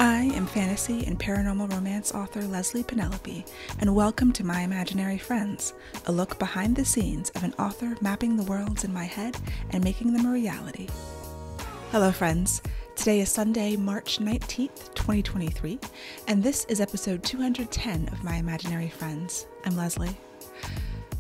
I am fantasy and paranormal romance author Leslie Penelope, and welcome to My Imaginary Friends, a look behind the scenes of an author mapping the worlds in my head and making them a reality. Hello friends, today is Sunday, March 19th, 2023, and this is episode 210 of My Imaginary Friends. I'm Leslie.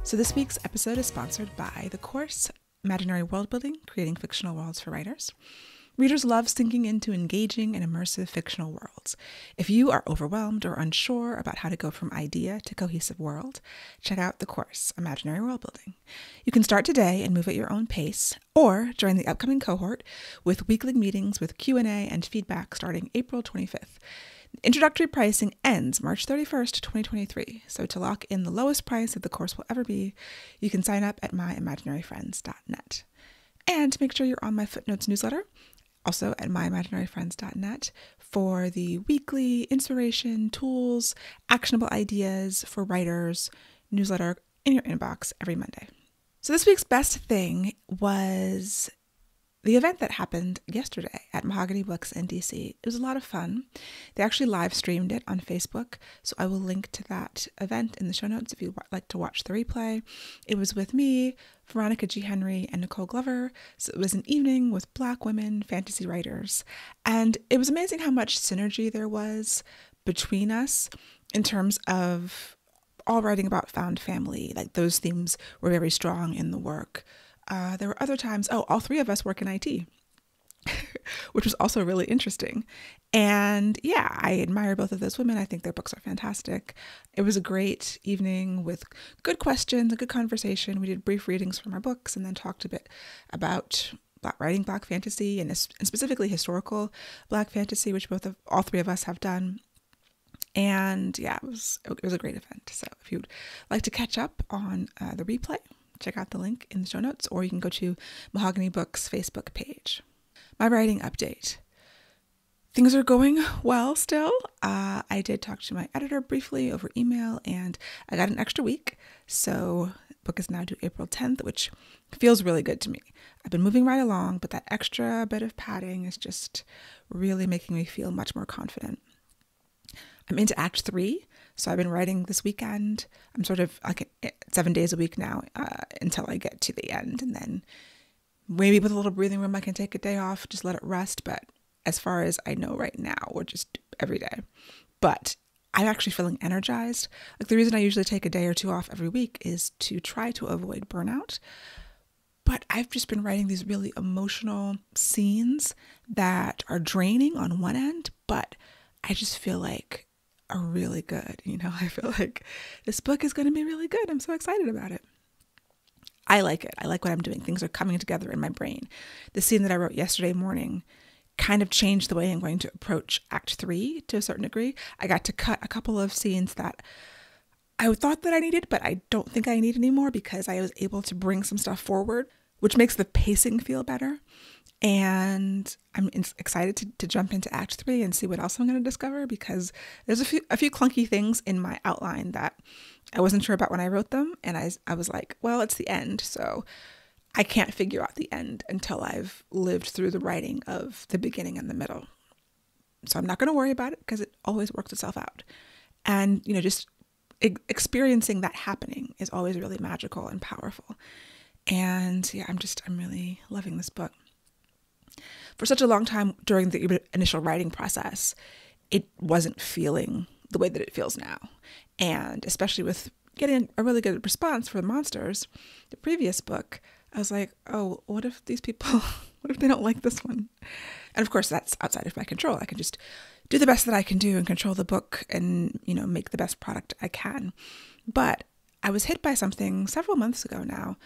So this week's episode is sponsored by the course Imaginary World Building, Creating Fictional Worlds for Writers. Readers love sinking into engaging and immersive fictional worlds. If you are overwhelmed or unsure about how to go from idea to cohesive world, check out the course, Imaginary World Building. You can start today and move at your own pace, or join the upcoming cohort with weekly meetings with Q&A and feedback starting April 25th. Introductory pricing ends March 31st, 2023, so to lock in the lowest price that the course will ever be, you can sign up at myimaginaryfriends.net. And make sure you're on my Footnotes newsletter, also at myimaginaryfriends.net, for the weekly inspiration, tools, actionable ideas for writers newsletter in your inbox every Monday. So this week's best thing was the event that happened yesterday at Mahogany Books in DC. It was a lot of fun. They actually live streamed it on Facebook, so I will link to that event in the show notes if you'd like to watch the replay. It was with me, Veronica G. Henry, and Nicole Glover. So it was an evening with Black women fantasy writers, and it was amazing how much synergy there was between us in terms of all writing about found family. Like, those themes were very strong in the work. There were other times, all three of us work in IT, which was also really interesting. And yeah, I admire both of those women. I think their books are fantastic. It was a great evening with good questions, a good conversation. We did brief readings from our books and then talked a bit about writing Black fantasy and specifically historical Black fantasy, which all three of us have done. And yeah, it was a great event. So if you'd like to catch up on the replay, check out the link in the show notes, or you can go to Mahogany Books' Facebook page. My writing update. Things are going well still. I did talk to my editor briefly over email, and I got an extra week. So the book is now due April 10th, which feels really good to me. I've been moving right along, but that extra bit of padding is just really making me feel much more confident. I'm into Act 3, so I've been writing this weekend. I'm sort of like 7 days a week now until I get to the end, and then maybe with a little breathing room I can take a day off, just let it rest. But as far as I know right now, we're just every day. But I'm actually feeling energized. Like, the reason I usually take a day or two off every week is to try to avoid burnout. But I've just been writing these really emotional scenes that are draining on one end, but I just feel like are really good. I feel like this book is going to be really good. I'm so excited about it. I like it. I like what I'm doing. Things are coming together in my brain. The scene that I wrote yesterday morning kind of changed the way I'm going to approach Act 3 to a certain degree. I got to cut a couple of scenes that I thought that I needed, but I don't think I need anymore, because I was able to bring some stuff forward, which makes the pacing feel better. And I'm excited to jump into Act 3 and see what else I'm going to discover, because there's a few clunky things in my outline that I wasn't sure about when I wrote them. And I was like, well, it's the end, so I can't figure out the end until I've lived through the writing of the beginning and the middle. So I'm not going to worry about it, because it always works itself out. And, just experiencing that happening is always really magical and powerful. And yeah, I'm really loving this book. For such a long time during the initial writing process, it wasn't feeling the way that it feels now. And especially with getting a really good response for Monsters, the previous book, I was like, oh, what if these people, what if they don't like this one? And of course, that's outside of my control. I can just do the best that I can do and control the book and, make the best product I can. But I was hit by something several months ago now,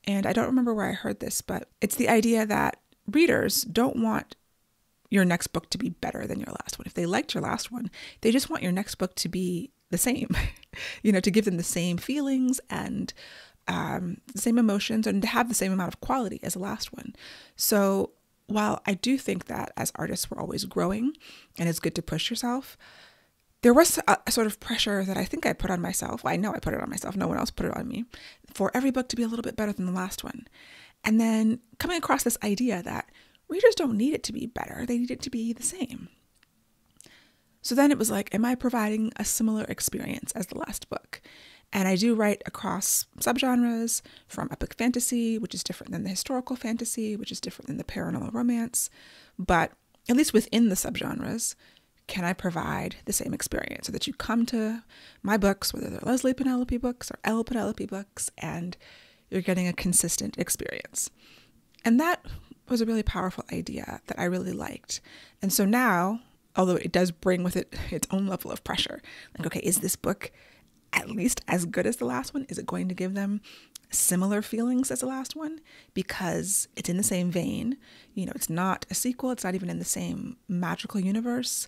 and I don't remember where I heard this, but it's the idea that readers don't want your next book to be better than your last one. If they liked your last one, they just want your next book to be the same, to give them the same feelings and the same emotions, and to have the same amount of quality as the last one. So while I do think that as artists we're always growing and it's good to push yourself, there was a sort of pressure that I think I put on myself. Well, I know I put it on myself. No one else put it on me, for every book to be a little bit better than the last one. And then coming across this idea that readers don't need it to be better. They need it to be the same. So then it was like, am I providing a similar experience as the last book? And I do write across subgenres, from epic fantasy, which is different than the historical fantasy, which is different than the paranormal romance. But at least within the subgenres, can I provide the same experience so that you come to my books, whether they're Leslie Penelope books or Elle Penelope books, and you're getting a consistent experience. And that was a really powerful idea that I really liked. And so now, although it does bring with it its own level of pressure, like, okay, is this book at least as good as the last one? Is it going to give them similar feelings as the last one? Because it's in the same vein. It's not a sequel. It's not even in the same magical universe.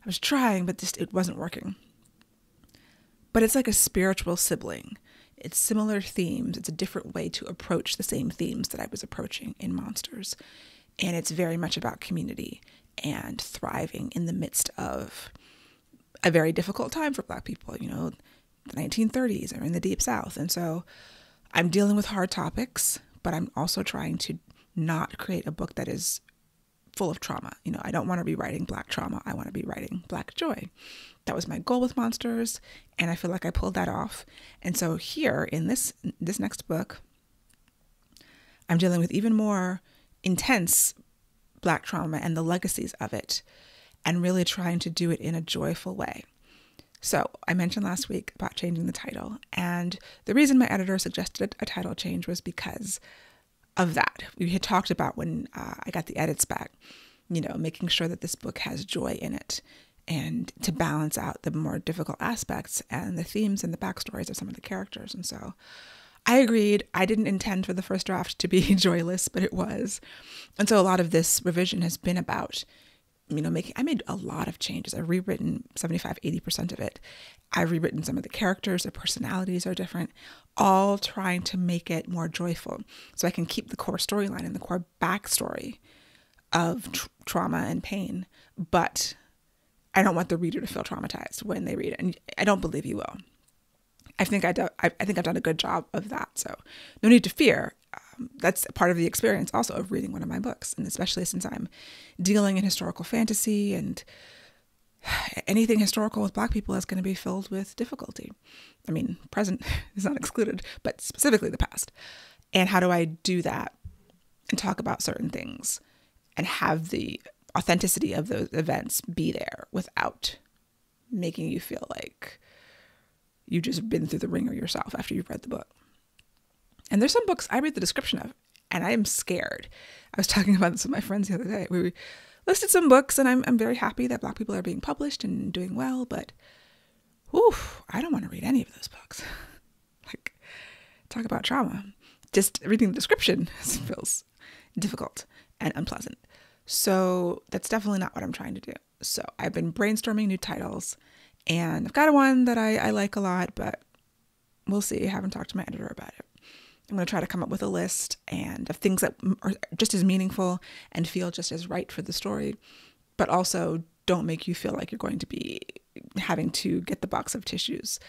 I was trying, but it wasn't working. But it's like a spiritual sibling. It's similar themes. It's a different way to approach the same themes that I was approaching in Monsters. And it's very much about community and thriving in the midst of a very difficult time for Black people. The 1930s are in the Deep South. And so I'm dealing with hard topics, but I'm also trying to not create a book that is full of trauma. I don't want to be writing Black trauma. I want to be writing Black joy. That was my goal with Monsters, and I feel like I pulled that off. And so here in this next book, I'm dealing with even more intense Black trauma and the legacies of it, and really trying to do it in a joyful way. So I mentioned last week about changing the title, and the reason my editor suggested a title change was because of that. We had talked about when I got the edits back, making sure that this book has joy in it and to balance out the more difficult aspects and the themes and the backstories of some of the characters. And so I agreed. I didn't intend for the first draft to be joyless, but it was. And so a lot of this revision has been about I made a lot of changes. I've rewritten 75-80% of it. I've rewritten some of the characters. Their personalities are different, all trying to make it more joyful so I can keep the core storyline and the core backstory of trauma and pain. But I don't want the reader to feel traumatized when they read it. And I don't believe you will. I think I've done a good job of that. So no need to fear. That's part of the experience also of reading one of my books. And especially since I'm dealing in historical fantasy, and anything historical with Black people is going to be filled with difficulty. I mean, present is not excluded, but specifically the past. And how do I do that and talk about certain things and have the authenticity of those events be there without making you feel like you've just been through the ringer yourself after you've read the book. And there's some books I read the description of, and I am scared. I was talking about this with my friends the other day. We listed some books, and I'm very happy that Black people are being published and doing well, but I don't want to read any of those books. Like, talk about trauma. Just reading the description feels difficult and unpleasant. So that's definitely not what I'm trying to do. So I've been brainstorming new titles, and I've got one that I like a lot, but we'll see. I haven't talked to my editor about it. I'm going to try to come up with a list of things that are just as meaningful and feel just as right for the story, but also don't make you feel like you're going to be having to get the box of tissues.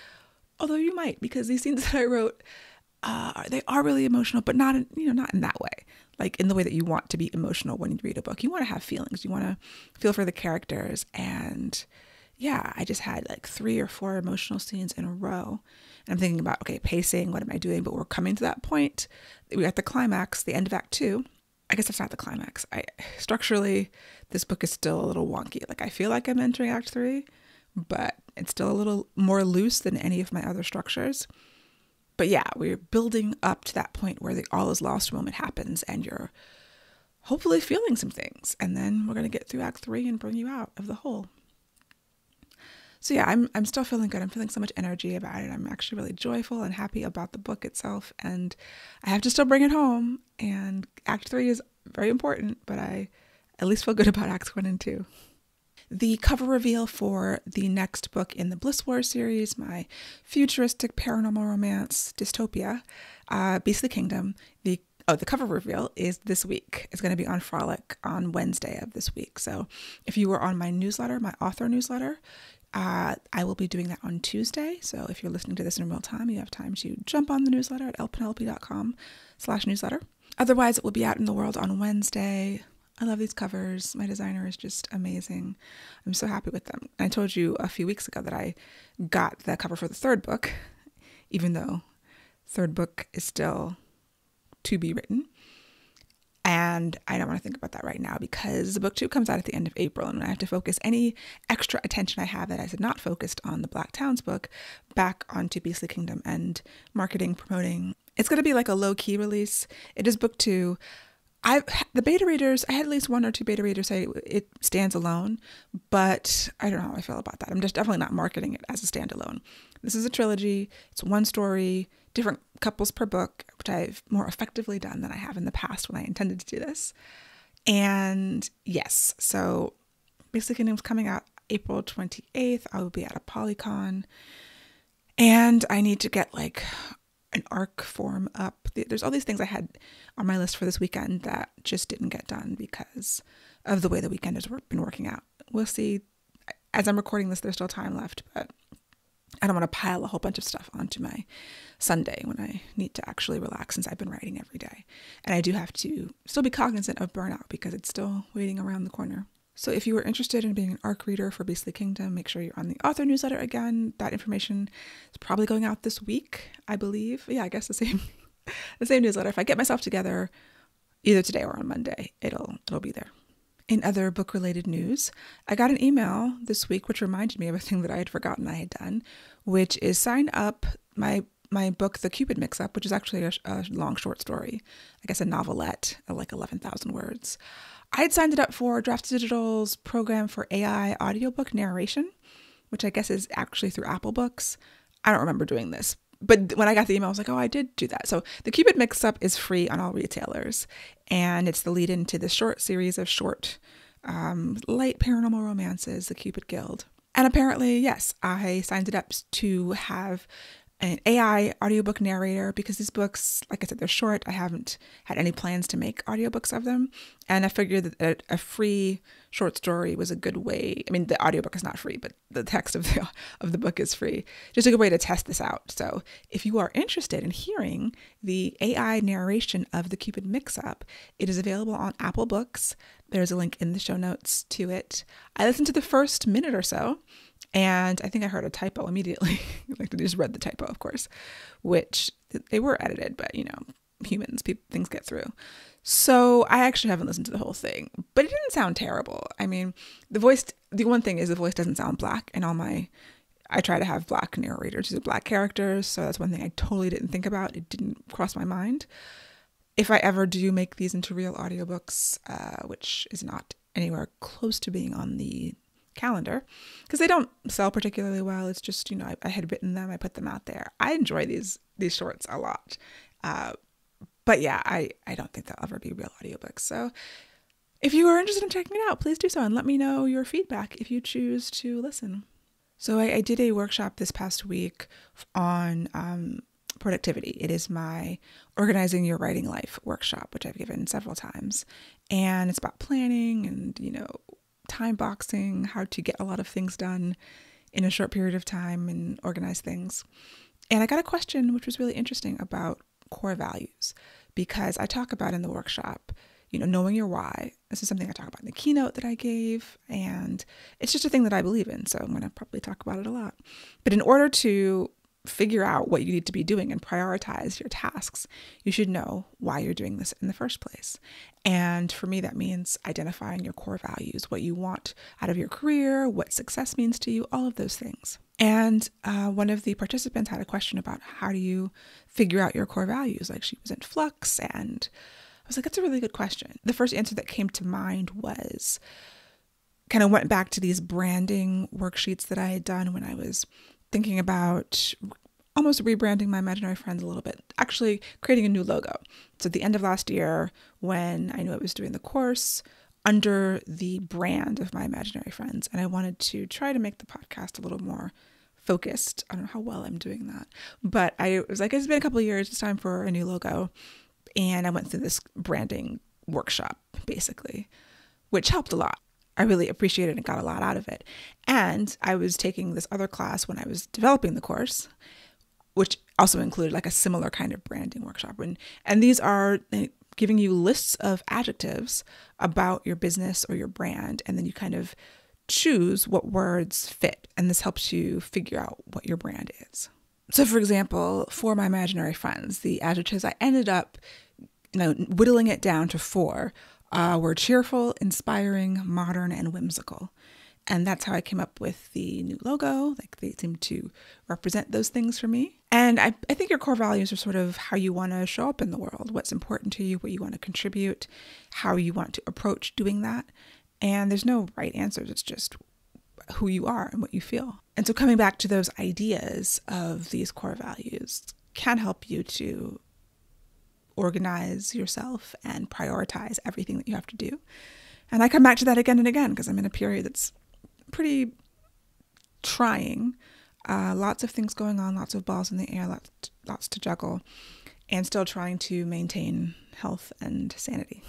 Although you might, because these scenes that I wrote, they are really emotional, but not in that way. Like in the way that you want to be emotional when you read a book. You want to have feelings. You want to feel for the characters. And yeah, I just had like 3 or 4 emotional scenes in a row. And I'm thinking about, okay, pacing, what am I doing? But we're coming to that point. We're at the climax, the end of Act 2. I guess that's not the climax. Structurally, this book is still a little wonky. Like I feel like I'm entering Act 3, but it's still a little more loose than any of my other structures. But yeah, we're building up to that point where the all is lost moment happens and you're hopefully feeling some things. And then we're going to get through Act 3 and bring you out of the hole. So yeah, I'm still feeling good. I'm feeling so much energy about it. I'm actually really joyful and happy about the book itself. And I have to still bring it home. And Act 3 is very important, but I at least feel good about Acts 1 and 2. The cover reveal for the next book in the Bliss War series, my futuristic paranormal romance dystopia, Beastly Kingdom, the cover reveal is this week. It's going to be on Frolic on Wednesday of this week. So if you were on my newsletter, my author newsletter, I will be doing that on Tuesday. So if you're listening to this in real time, you have time to jump on the newsletter at lpenelope.com/newsletter. Otherwise, it will be out in the world on Wednesday. I love these covers. My designer is just amazing. I'm so happy with them. I told you a few weeks ago that I got the cover for the third book, even though third book is still to be written. And I don't want to think about that right now because the book 2 comes out at the end of April, and I have to focus any extra attention I have that I had not focused on the Black Towns book back onto Beastly Kingdom and marketing, promoting. It's going to be like a low-key release. It is book 2. The beta readers, I had at least 1 or 2 beta readers say it stands alone, but I don't know how I feel about that. I'm just definitely not marketing it as a standalone. This is a trilogy. It's one story, different couples per book, which I've more effectively done than I have in the past when I intended to do this. And yes, so Beastly Kingdom's coming out April 28th. I will be at a Polycon, and I need to get like an arc form up. There's all these things I had on my list for this weekend that just didn't get done because of the way the weekend has been working out. We'll see. As I'm recording this, there's still time left, but I don't want to pile a whole bunch of stuff onto my Sunday when I need to actually relax since I've been writing every day. And I do have to still be cognizant of burnout because it's still waiting around the corner. So if you were interested in being an ARC reader for Beastly Kingdom, make sure you're on the author newsletter again. That information is probably going out this week, I believe. Yeah, I guess the same newsletter. If I get myself together either today or on Monday, it'll be there. In other book-related news, I got an email this week which reminded me of a thing that I had forgotten I had done, which is sign up my book, The Cupid Mix-Up, which is actually a long short story, I guess a novelette of like 11,000 words. I had signed it up for Draft Digital's program for AI audiobook narration, which I guess is actually through Apple Books. I don't remember doing this, but when I got the email, I was like, oh, I did do that. So The Cupid Mix-Up is free on all retailers, and it's the lead into this short series of short, light paranormal romances, The Cupid Guild. And apparently, yes, I signed it up to have an AI audiobook narrator because these books, like I said, they're short. I haven't had any plans to make audiobooks of them. And I figured that a free short story was a good way. I mean, the audiobook is not free, but the text of the book is free. Just a good way to test this out. So if you are interested in hearing the AI narration of The Cupid Mix-Up, it is available on Apple Books. There's a link in the show notes to it. I listened to the first minute or so, and I think I heard a typo immediately. Like, I just read the typo, of course, which they were edited, but humans, things get through. So I actually haven't listened to the whole thing, but it didn't sound terrible. I mean, the one thing is the voice doesn't sound black, and I try to have black narrators, these are black characters. So that's one thing I totally didn't think about. It didn't cross my mind. If I ever do make these into real audiobooks, which is not anywhere close to being on the calendar, because they don't sell particularly well. It's just, I had written them, I put them out there. I enjoy these shorts a lot. But yeah, I don't think they'll ever be real audiobooks. So if you are interested in checking it out, please do so and let me know your feedback if you choose to listen. So I did a workshop this past week on productivity. It is my Organizing Your Writing Life workshop, which I've given several times. And it's about planning and, time boxing, how to get a lot of things done in a short period of time and organize things. And I got a question which was really interesting about core values, because I talk about in the workshop, knowing your why. This is something I talk about in the keynote that I gave, and it's just a thing that I believe in. So I'm going to probably talk about it a lot. But in order to figure out what you need to be doing and prioritize your tasks, you should know why you're doing this in the first place. And for me, that means identifying your core values, what you want out of your career, what success means to you, all of those things. And one of the participants had a question about how do you figure out your core values? Like, she was in flux, and I was like, that's a really good question. The first answer that came to mind was kind of went back to these branding worksheets that I had done when I was thinking about almost rebranding my imaginary friends a little bit, actually creating a new logo. So at the end of last year, when I knew I was doing the course under the brand of my imaginary friends, and I wanted to try to make the podcast a little more focused. I don't know how well I'm doing that, but I was like, it's been a couple of years, it's time for a new logo. And I went through this branding workshop, basically, which helped a lot. I really appreciated it and got a lot out of it. And I was taking this other class when I was developing the course, which also included like a similar kind of branding workshop. And these are giving you lists of adjectives about your business or your brand, and then you kind of choose what words fit, and this helps you figure out what your brand is. So for example, for my imaginary friends, the adjectives I ended up whittling it down to 4 were cheerful, inspiring, modern, and whimsical. And that's how I came up with the new logo. Like, they seem to represent those things for me. And I think your core values are sort of how you want to show up in the world, what's important to you, what you want to contribute, how you want to approach doing that. And there's no right answers. It's just who you are and what you feel. And so coming back to those ideas of these core values can help you to organize yourself and prioritize everything that you have to do. And I come back to that again and again because I'm in a period that's pretty trying. Lots of things going on, lots of balls in the air, lots to juggle, and still trying to maintain health and sanity.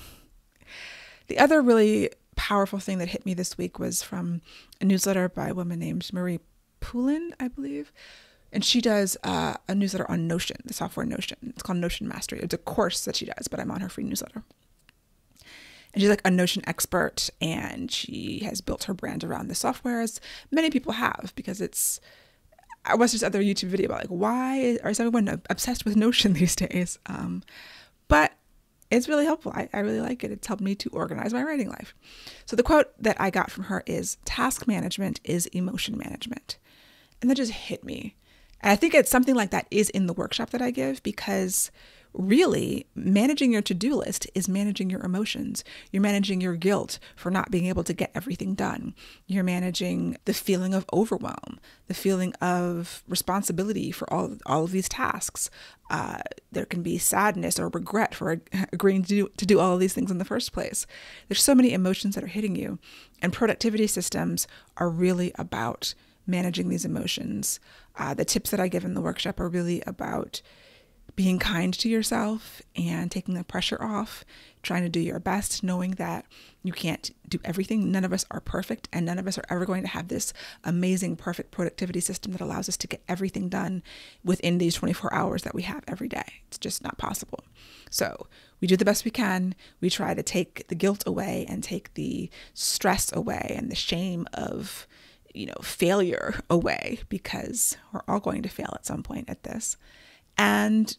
The other really powerful thing that hit me this week was from a newsletter by a woman named Marie Poulin, I believe. And she does a newsletter on Notion, the software Notion. It's called Notion Mastery. It's a course that she does, but I'm on her free newsletter. And she's like a Notion expert, and she has built her brand around the software, as many people have, because I watched this other YouTube video about like, why is everyone obsessed with Notion these days? But it's really helpful. I really like it. It's helped me to organize my writing life. So the quote that I got from her is, "Task management is emotion management." And that just hit me. And I think it's something like that is in the workshop that I give, because really managing your to-do list is managing your emotions. You're managing your guilt for not being able to get everything done. You're managing the feeling of overwhelm, the feeling of responsibility for all of these tasks. There can be sadness or regret for agreeing to do all of these things in the first place. There's so many emotions that are hitting you, and productivity systems are really about managing these emotions. The tips that I give in the workshop are really about being kind to yourself and taking the pressure off, trying to do your best, knowing that you can't do everything. None of us are perfect, and none of us are ever going to have this amazing, perfect productivity system that allows us to get everything done within these 24 hours that we have every day. It's just not possible. So we do the best we can. We try to take the guilt away and take the stress away and the shame of failure away, because we're all going to fail at some point at this, and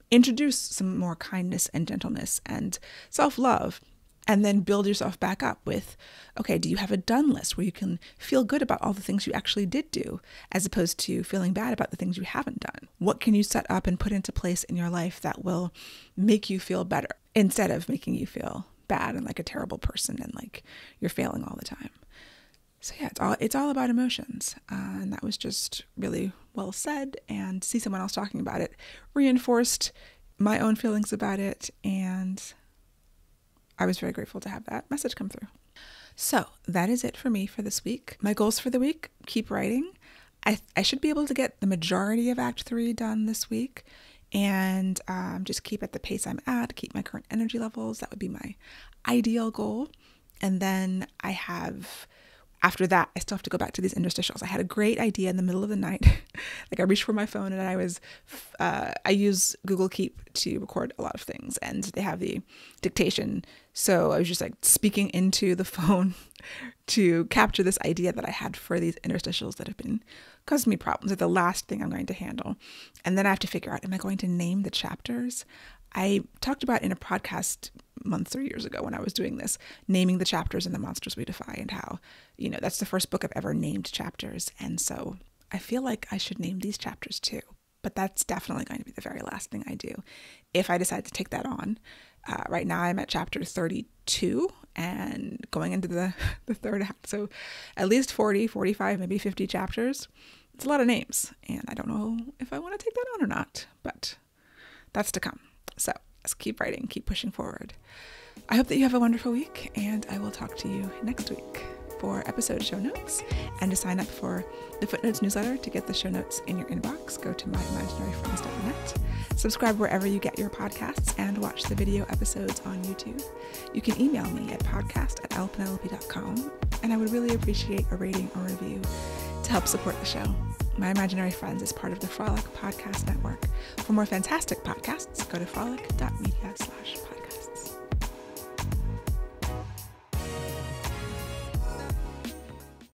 introduce some more kindness and gentleness and self-love, and then build yourself back up with, okay, do you have a done list where you can feel good about all the things you actually did do, as opposed to feeling bad about the things you haven't done? What can you set up and put into place in your life that will make you feel better instead of making you feel bad and like a terrible person and like you're failing all the time? So yeah, it's all about emotions, and that was just really well said. And to see someone else talking about it reinforced my own feelings about it, and I was very grateful to have that message come through. So that is it for me for this week. My goals for the week: keep writing. I should be able to get the majority of Act 3 done this week, and just keep at the pace I'm at, keep my current energy levels. That would be my ideal goal. And then after that, I still have to go back to these interstitials. I had a great idea in the middle of the night. Like, I reached for my phone, and I use Google Keep to record a lot of things, and they have the dictation. So I was just like speaking into the phone to capture this idea that I had for these interstitials that have been causing me problems. They're the last thing I'm going to handle. And then I have to figure out, am I going to name the chapters? I talked about in a podcast months or years ago when I was doing this, naming the chapters in The Monsters We Defy, and how, that's the first book I've ever named chapters. And so I feel like I should name these chapters too, but that's definitely going to be the very last thing I do if I decide to take that on. Right now I'm at chapter 32 and going into the third act. So at least 40, 45, maybe 50 chapters. It's a lot of names, and I don't know if I want to take that on or not, but that's to come. So let's keep writing, keep pushing forward. I hope that you have a wonderful week, and I will talk to you next week for episode show notes. And to sign up for the Footnotes newsletter to get the show notes in your inbox, go to myimaginaryfriends.net. Subscribe wherever you get your podcasts, and watch the video episodes on YouTube. You can email me at podcast@lpenelope.com, and I would really appreciate a rating or review to help support the show. My Imaginary Friends is part of the Frolic Podcast Network. For more fantastic podcasts, go to frolic.media/podcast.